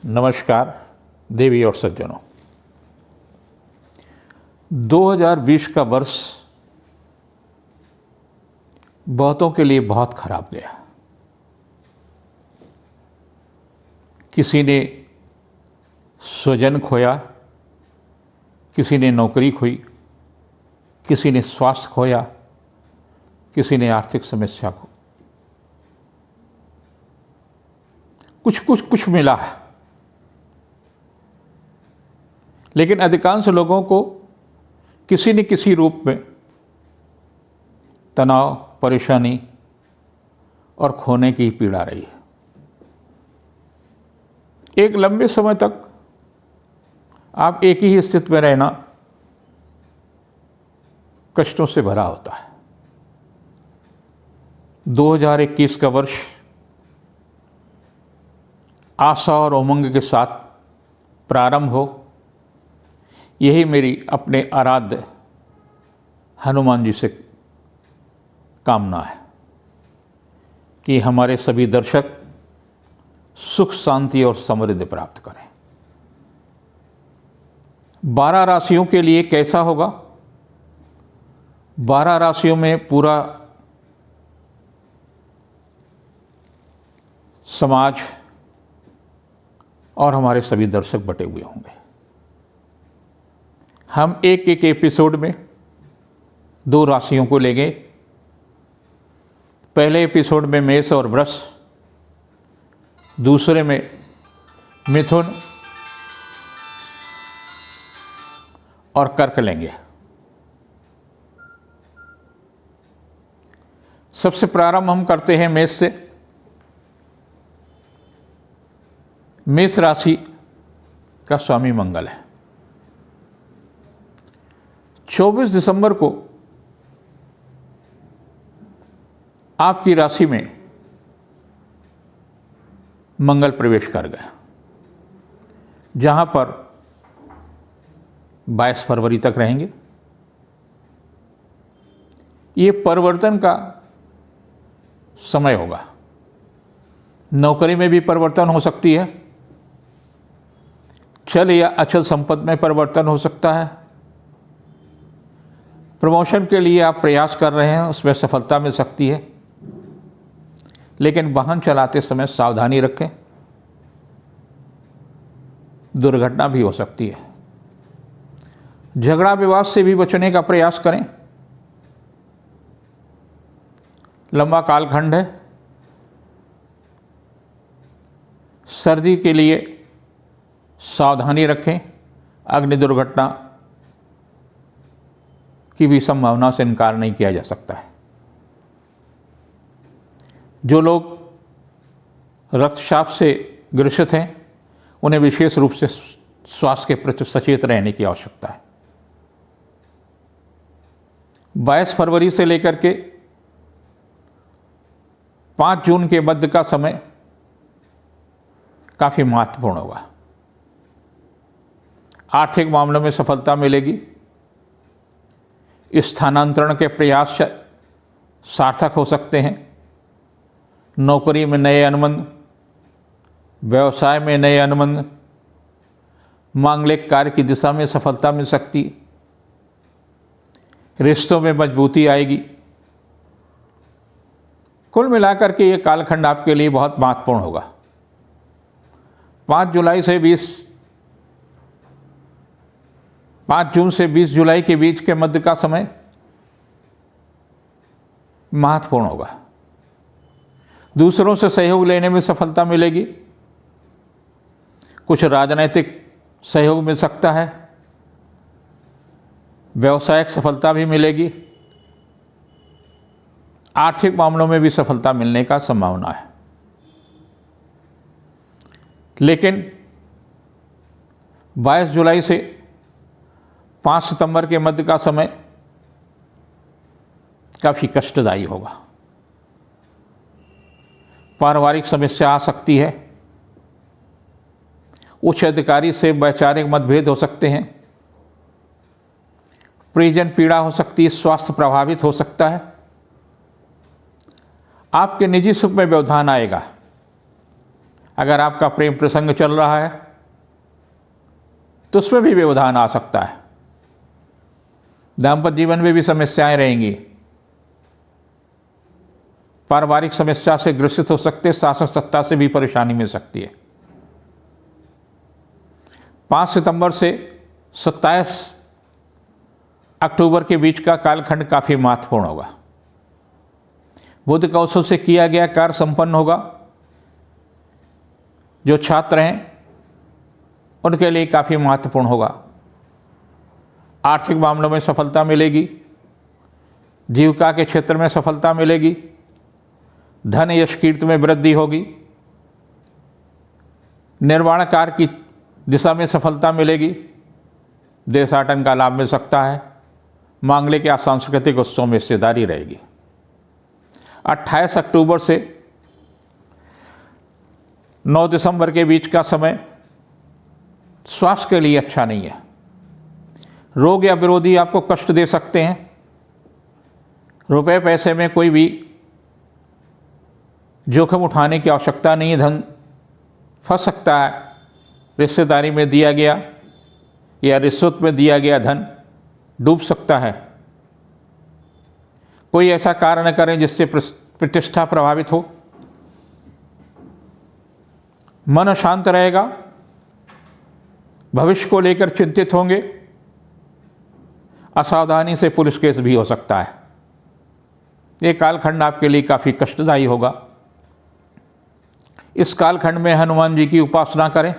नमस्कार देवी और सज्जनों। 2020 का वर्ष बहुतों के लिए बहुत खराब गया। किसी ने स्वजन खोया, किसी ने नौकरी खोई, किसी ने स्वास्थ्य खोया, किसी ने आर्थिक समस्या को कुछ मिला है, लेकिन अधिकांश लोगों को किसी न किसी रूप में तनाव, परेशानी और खोने की पीड़ा रही है। एक लंबे समय तक आप एक ही स्थिति में रहना कष्टों से भरा होता है। 2021 का वर्ष आशा और उमंग के साथ प्रारंभ हो, यही मेरी अपने आराध्य हनुमान जी से कामना है कि हमारे सभी दर्शक सुख, शांति और समृद्धि प्राप्त करें। 12 राशियों के लिए कैसा होगा? 12 राशियों में पूरा समाज और हमारे सभी दर्शक बटे हुए होंगे। हम एक एक एपिसोड में 2 राशियों को लेंगे। पहले एपिसोड में मेष और वृष, दूसरे में मिथुन और कर्क लेंगे। सबसे प्रारंभ हम करते हैं मेष से। मेष राशि का स्वामी मंगल है। 24 दिसंबर को आपकी राशि में मंगल प्रवेश कर गया, जहां पर 22 फरवरी तक रहेंगे। ये परिवर्तन का समय होगा। नौकरी में भी परिवर्तन हो सकती है, चल या अचल संपत्ति में परिवर्तन हो सकता है। प्रमोशन के लिए आप प्रयास कर रहे हैं, उसमें सफलता मिल सकती है, लेकिन वाहन चलाते समय सावधानी रखें, दुर्घटना भी हो सकती है। झगड़ा विवाद से भी बचने का प्रयास करें। लंबा कालखंड है। सर्दी के लिए सावधानी रखें। अग्नि दुर्घटना की भी संभावना से इनकार नहीं किया जा सकता है। जो लोग रक्तचाप से ग्रसित हैं, उन्हें विशेष रूप से स्वास्थ्य के प्रति सचेत रहने की आवश्यकता है। 22 फरवरी से लेकर के 5 जून के मध्य का समय काफ़ी महत्वपूर्ण होगा। आर्थिक मामलों में सफलता मिलेगी। स्थानांतरण के प्रयास सार्थक हो सकते हैं। नौकरी में नए अनुबंध, व्यवसाय में नए अनुबंध, मांगलिक कार्य की दिशा में सफलता मिल सकती। रिश्तों में मजबूती आएगी। कुल मिलाकर के ये कालखंड आपके लिए बहुत महत्वपूर्ण होगा। 5 जून से 20 जुलाई के बीच के मध्य का समय महत्वपूर्ण होगा। दूसरों से सहयोग लेने में सफलता मिलेगी। कुछ राजनीतिक सहयोग मिल सकता है। व्यावसायिक सफलता भी मिलेगी। आर्थिक मामलों में भी सफलता मिलने का संभावना है। लेकिन 22 जुलाई से 5 सितंबर के मध्य का समय काफ़ी कष्टदायी होगा। पारिवारिक समस्या आ सकती है। उच्च अधिकारी से वैचारिक मतभेद हो सकते हैं। परिजन पीड़ा हो सकती है। स्वास्थ्य प्रभावित हो सकता है। आपके निजी सुख में व्यवधान आएगा। अगर आपका प्रेम प्रसंग चल रहा है तो उसमें भी व्यवधान आ सकता है। दाम्पत्य जीवन में भी समस्याएं रहेंगी। पारिवारिक समस्या से ग्रसित हो सकते, शासन सत्ता से भी परेशानी मिल सकती है। 5 सितंबर से 27 अक्टूबर के बीच का कालखंड काफ़ी महत्वपूर्ण होगा। बुध कौशल से किया गया कार्य संपन्न होगा। जो छात्र हैं उनके लिए काफ़ी महत्वपूर्ण होगा। आर्थिक मामलों में सफलता मिलेगी। जीविका के क्षेत्र में सफलता मिलेगी। धन यश कीर्ति में वृद्धि होगी। निर्माण कार्य की दिशा में सफलता मिलेगी। देशाटन का लाभ मिल सकता है। मांगलिक या सांस्कृतिक उत्सवों में हिस्सेदारी रहेगी। 28 अक्टूबर से 9 दिसंबर के बीच का समय स्वास्थ्य के लिए अच्छा नहीं है। रोग या विरोधी आपको कष्ट दे सकते हैं। रुपए पैसे में कोई भी जोखिम उठाने की आवश्यकता नहीं है। धन फंस सकता है। रिश्तेदारी में दिया गया या रिश्वत में दिया गया धन डूब सकता है। कोई ऐसा कार्य न करें जिससे प्रतिष्ठा प्रभावित हो। मन शांत रहेगा। भविष्य को लेकर चिंतित होंगे। असावधानी से पुलिस केस भी हो सकता है। ये कालखंड आपके लिए काफ़ी कष्टदायी होगा। इस कालखंड में हनुमान जी की उपासना करें।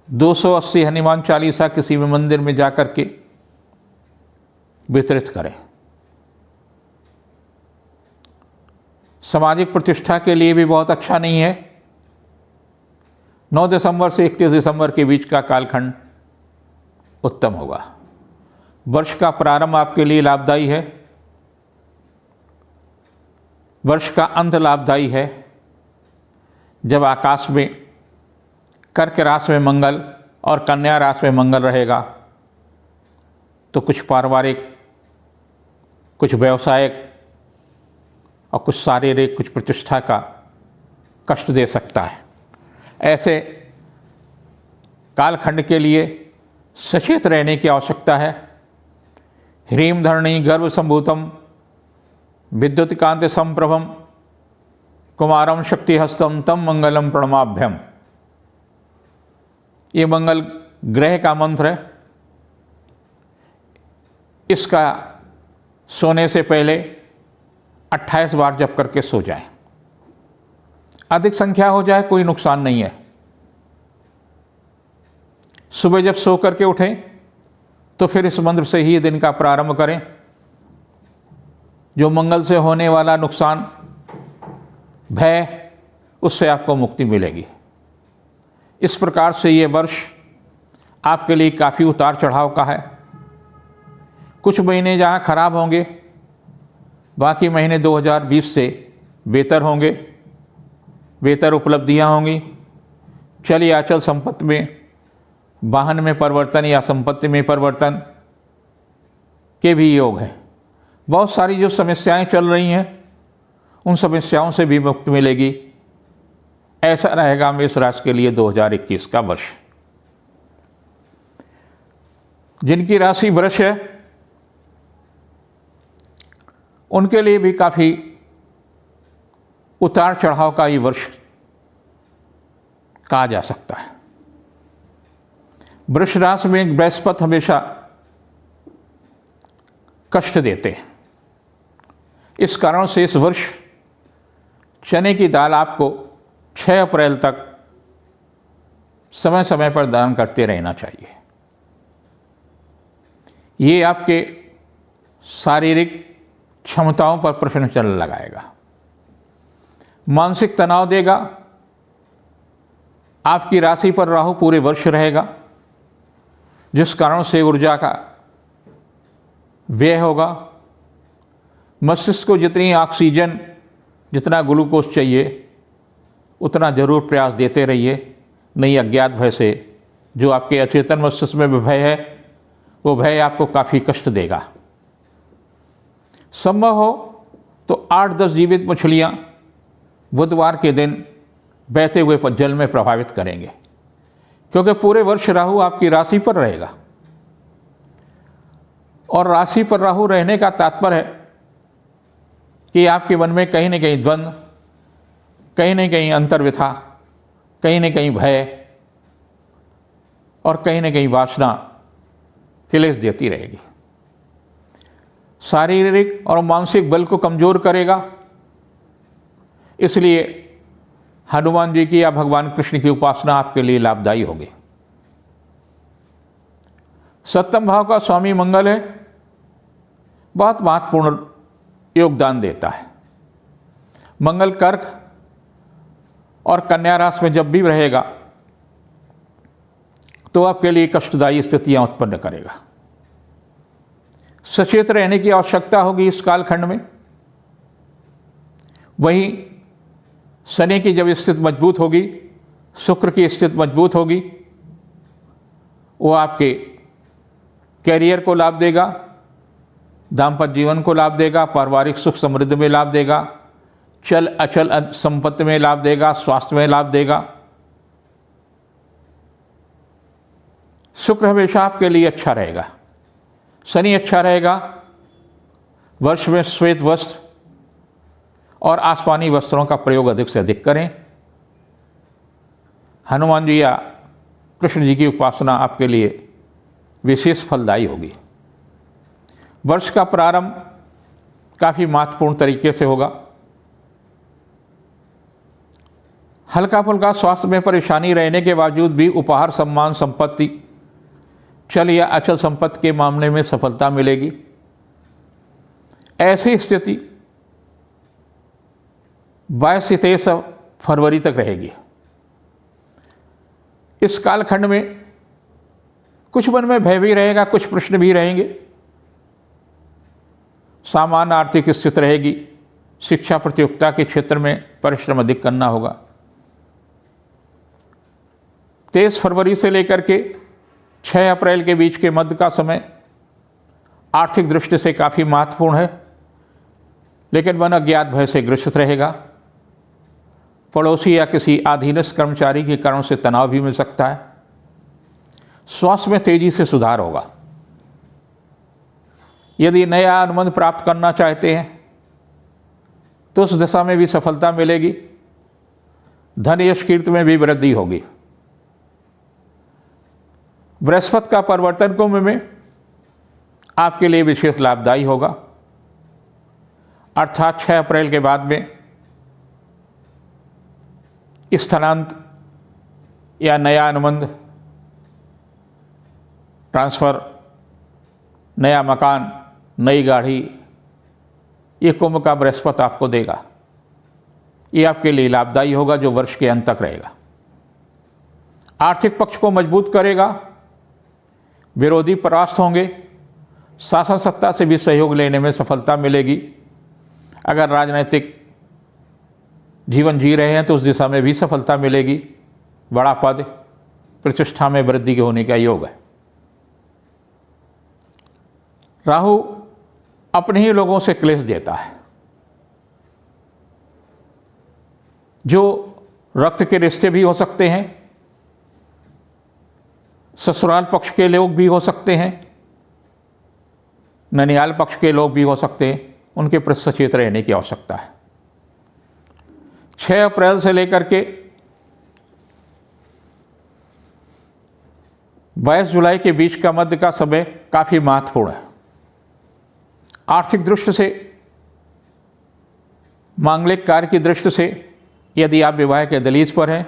280 हनुमान चालीसा किसी भी मंदिर में जाकर के वितरित करें। सामाजिक प्रतिष्ठा के लिए भी बहुत अच्छा नहीं है। 9 दिसंबर से 31 दिसंबर के बीच का कालखंड उत्तम होगा। वर्ष का प्रारंभ आपके लिए लाभदायी है। वर्ष का अंत लाभदायी है। जब आकाश में कर्क राशि में मंगल और कन्या राशि में मंगल रहेगा तो कुछ पारिवारिक, कुछ व्यवसायिक और कुछ शारीरिक, कुछ प्रतिष्ठा का कष्ट दे सकता है। ऐसे कालखंड के लिए सचेत रहने की आवश्यकता है। ह्रीं धरणी गर्भ संभूतम विद्युत्कांत संप्रभम कुमारम शक्तिहस्तम तम मंगलम प्रणमाभ्यम। ये मंगल ग्रह का मंत्र है। इसका सोने से पहले 28 बार जप करके सो जाएं। अधिक संख्या हो जाए कोई नुकसान नहीं है। सुबह जब सो करके उठें तो फिर इस मंत्र से ही दिन का प्रारंभ करें। जो मंगल से होने वाला नुकसान, भय, उससे आपको मुक्ति मिलेगी। इस प्रकार से ये वर्ष आपके लिए काफ़ी उतार चढ़ाव का है। कुछ महीने जहाँ खराब होंगे, बाकी महीने 2020 से बेहतर होंगे। बेहतर उपलब्धियाँ होंगी। चल या अचल संपत्ति में, वाहन में परिवर्तन या संपत्ति में परिवर्तन के भी योग है। बहुत सारी जो समस्याएं चल रही हैं उन समस्याओं से भी मुक्ति मिलेगी। ऐसा रहेगा मेष राशि के लिए 2021 का वर्ष। जिनकी राशि वृष है उनके लिए भी काफ़ी उतार चढ़ाव का ये वर्ष कहा जा सकता है। वृष राशि में बृहस्पति हमेशा कष्ट देते हैं। इस कारण से इस वर्ष चने की दाल आपको 6 अप्रैल तक समय समय पर दान करते रहना चाहिए। ये आपके शारीरिक क्षमताओं पर प्रश्न चिन्ह लगाएगा। मानसिक तनाव देगा। आपकी राशि पर राहु पूरे वर्ष रहेगा, जिस कारण से ऊर्जा का व्यय होगा। मस्तिष्क को जितनी ऑक्सीजन, जितना ग्लूकोज चाहिए उतना जरूर प्रयास देते रहिए। नहीं अज्ञात भय से जो आपके अचेतन मस्तिष्क में भय है, वो भय आपको काफ़ी कष्ट देगा। संभव हो तो 8-10 जीवित मछलियाँ बुधवार के दिन बहते हुए जल में प्रभावित करेंगे, क्योंकि पूरे वर्ष राहु आपकी राशि पर रहेगा। और राशि पर राहु रहने का तात्पर्य है कि आपके मन में कहीं न कहीं द्वंद्व, कहीं न कहीं अंतर्व्यथा, कहीं न कहीं भय और कहीं न कहीं वासना क्लेश देती रहेगी। शारीरिक और मानसिक बल को कमजोर करेगा। इसलिए हनुमान जी की या भगवान कृष्ण की उपासना आपके लिए लाभदायी होगी। सप्तम भाव का स्वामी मंगल है, बहुत महत्वपूर्ण योगदान देता है। मंगल कर्क और कन्या राशि में जब भी रहेगा तो आपके लिए कष्टदायी स्थितियां उत्पन्न करेगा। सचेत रहने की आवश्यकता होगी इस कालखंड में। वहीं शनि की जब स्थिति मजबूत होगी, शुक्र की स्थिति मजबूत होगी, वो आपके कैरियर को लाभ देगा, दाम्पत्य जीवन को लाभ देगा, पारिवारिक सुख समृद्धि में लाभ देगा, चल अचल संपत्ति में लाभ देगा, स्वास्थ्य में लाभ देगा। शुक्र हमेशा आपके लिए अच्छा रहेगा, शनि अच्छा रहेगा। वर्ष में श्वेत वस्त्र और आसमानी वस्त्रों का प्रयोग अधिक से अधिक करें। हनुमान जी या कृष्ण जी की उपासना आपके लिए विशेष फलदायी होगी। वर्ष का प्रारंभ काफ़ी महत्वपूर्ण तरीके से होगा। हल्का फुल्का स्वास्थ्य में परेशानी रहने के बावजूद भी उपहार, सम्मान, संपत्ति, चल या अचल संपत्ति के मामले में सफलता मिलेगी। ऐसी स्थिति 22 से 23 फरवरी तक रहेगी। इस कालखंड में कुछ मन में भय भी रहेगा, कुछ प्रश्न भी रहेंगे। सामान्य आर्थिक स्थिति रहेगी। शिक्षा प्रतियोगिता के क्षेत्र में परिश्रम अधिक करना होगा। 23 फरवरी से लेकर के 6 अप्रैल के बीच के मध्य का समय आर्थिक दृष्टि से काफ़ी महत्वपूर्ण है, लेकिन मन अज्ञात भय से ग्रसित रहेगा। पड़ोसी या किसी अधीनस्थ कर्मचारी के कारण से तनाव भी मिल सकता है। स्वास्थ्य में तेजी से सुधार होगा। यदि नया अनुबंध प्राप्त करना चाहते हैं तो उस दिशा में भी सफलता मिलेगी। धन यश कीर्ति में भी वृद्धि होगी। बृहस्पति का परिवर्तन कुंभ में आपके लिए विशेष लाभदायी होगा, अर्थात 6 अप्रैल के बाद में स्थानांतरण या नया अनुबंध, ट्रांसफ़र, नया मकान, नई गाड़ी, ये कुंभ का बृहस्पति आपको देगा। ये आपके लिए लाभदायी होगा जो वर्ष के अंत तक रहेगा। आर्थिक पक्ष को मजबूत करेगा। विरोधी परास्त होंगे। शासन सत्ता से भी सहयोग लेने में सफलता मिलेगी। अगर राजनीतिक जीवन जी रहे हैं तो उस दिशा में भी सफलता मिलेगी। बड़ा पद, प्रतिष्ठा में वृद्धि के होने का योग है। राहु अपने ही लोगों से क्लेश देता है। जो रक्त के रिश्ते भी हो सकते हैं, ससुराल पक्ष के लोग भी हो सकते हैं, ननियाल पक्ष के लोग भी हो सकते हैं, उनके प्रति सचेत रहने की आवश्यकता है। 6 अप्रैल से लेकर के 22 जुलाई के बीच का मध्य का समय काफ़ी महत्वपूर्ण है। आर्थिक दृष्टि से, मांगलिक कार्य की दृष्टि से यदि आप विवाह के दलीज पर हैं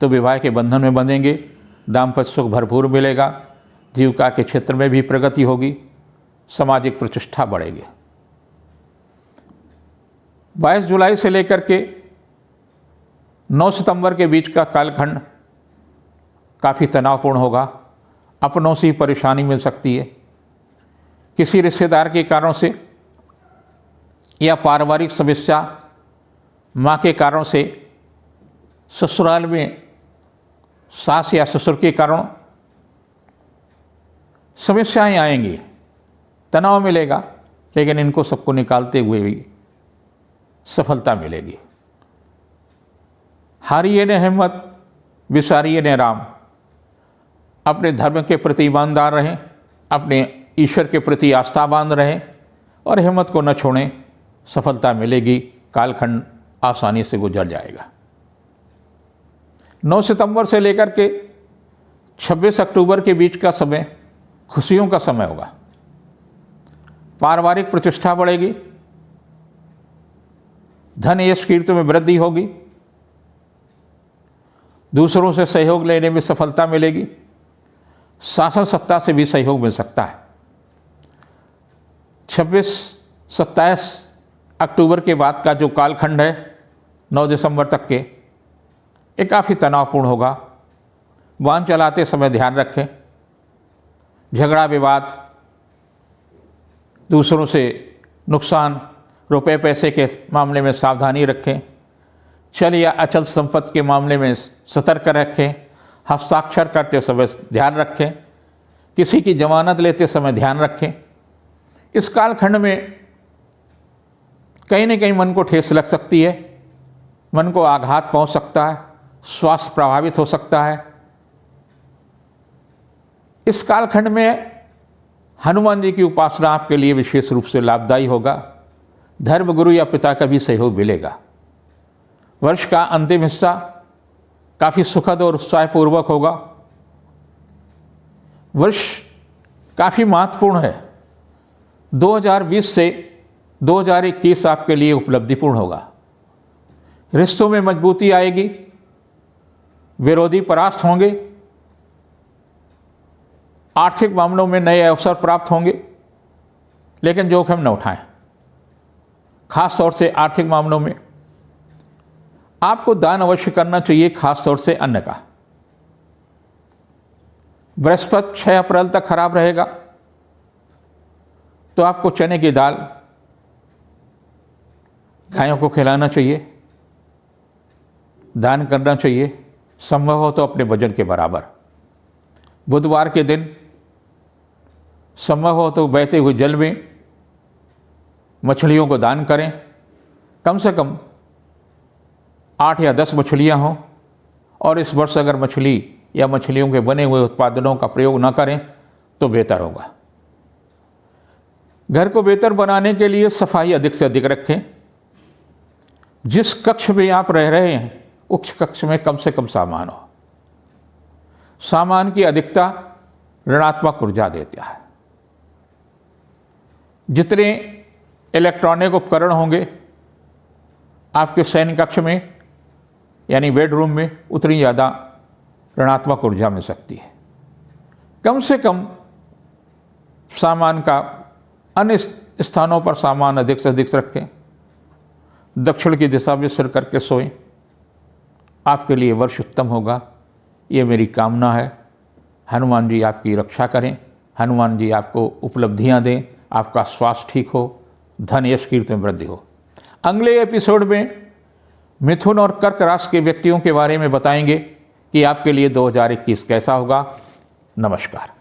तो विवाह के बंधन में बंधेंगे। दाम्पत्य सुख भरपूर मिलेगा। जीविका के क्षेत्र में भी प्रगति होगी। सामाजिक प्रतिष्ठा बढ़ेगी। 22 जुलाई से लेकर के 9 सितंबर के बीच का कालखंड काफ़ी तनावपूर्ण होगा। अपनों से ही परेशानी मिल सकती है। किसी रिश्तेदार के कारण से या पारिवारिक समस्या, माँ के कारण से, ससुराल में सास या ससुर के कारण समस्याएं आएंगी, तनाव मिलेगा, लेकिन इनको सबको निकालते हुए भी सफलता मिलेगी। हारिए ने हिम्मत, विसारिए ने राम। अपने धर्म के प्रति ईमानदार रहें, अपने ईश्वर के प्रति आस्थावान रहें और हिम्मत को न छोड़ें। सफलता मिलेगी, कालखंड आसानी से गुजर जाएगा। 9 सितंबर से लेकर के 26 अक्टूबर के बीच का समय खुशियों का समय होगा। पारिवारिक प्रतिष्ठा बढ़ेगी, धन यश कीर्ति में वृद्धि होगी, दूसरों से सहयोग लेने में सफलता मिलेगी, शासन सत्ता से भी सहयोग मिल सकता है। 26-27 अक्टूबर के बाद का जो कालखंड है 9 दिसंबर तक के, ये काफ़ी तनावपूर्ण होगा। वाहन चलाते समय ध्यान रखें, झगड़ा विवाद, दूसरों से नुकसान, रुपए पैसे के मामले में सावधानी रखें। चल या अचल संपत्ति के मामले में सतर्क रखें। हस्ताक्षर करते समय ध्यान रखें, किसी की जमानत लेते समय ध्यान रखें। इस कालखंड में कहीं न कहीं मन को ठेस लग सकती है, मन को आघात पहुंच सकता है, स्वास्थ्य प्रभावित हो सकता है। इस कालखंड में हनुमान जी की उपासना आपके लिए विशेष रूप से लाभदायी होगा। धर्म गुरु या पिता का भी सहयोग मिलेगा। वर्ष का अंतिम हिस्सा काफ़ी सुखद और उत्साहपूर्वक होगा। वर्ष काफ़ी महत्वपूर्ण है। 2020 से 2021 आपके लिए उपलब्धिपूर्ण होगा। रिश्तों में मजबूती आएगी, विरोधी परास्त होंगे, आर्थिक मामलों में नए अवसर प्राप्त होंगे, लेकिन जोखिम न उठाएं। खास तौर से आर्थिक मामलों में आपको दान अवश्य करना चाहिए, खास तौर से अन्न का। बृहस्पति 6 अप्रैल तक खराब रहेगा, तो आपको चने की दाल गायों को खिलाना चाहिए, दान करना चाहिए, संभव हो तो अपने वजन के बराबर। बुधवार के दिन संभव हो तो बहते हुए जल में मछलियों को दान करें। कम से कम 8 या 10 मछलियां हों, और इस वर्ष अगर मछली या मछलियों के बने हुए उत्पादनों का प्रयोग न करें तो बेहतर होगा। घर को बेहतर बनाने के लिए सफाई अधिक से अधिक रखें। जिस कक्ष में आप रह रहे हैं उस कक्ष में कम से कम सामान हो। सामान की अधिकता ऋणात्मक ऊर्जा देता है। जितने इलेक्ट्रॉनिक उपकरण होंगे आपके शयन कक्ष में यानी बेडरूम में, उतनी ज़्यादा ऋणात्मक ऊर्जा मिल सकती है। कम से कम सामान का अन्य स्थानों पर सामान अधिक से अधिक रखें। दक्षिण की दिशा में सिर करके सोएं। आपके लिए वर्ष उत्तम होगा, ये मेरी कामना है। हनुमान जी आपकी रक्षा करें, हनुमान जी आपको उपलब्धियां दें, आपका स्वास्थ्य ठीक हो, धन यश कीर्ति में वृद्धि हो। अगले एपिसोड में मिथुन और कर्क राशि के व्यक्तियों के बारे में बताएंगे कि आपके लिए 2021 कैसा होगा। नमस्कार।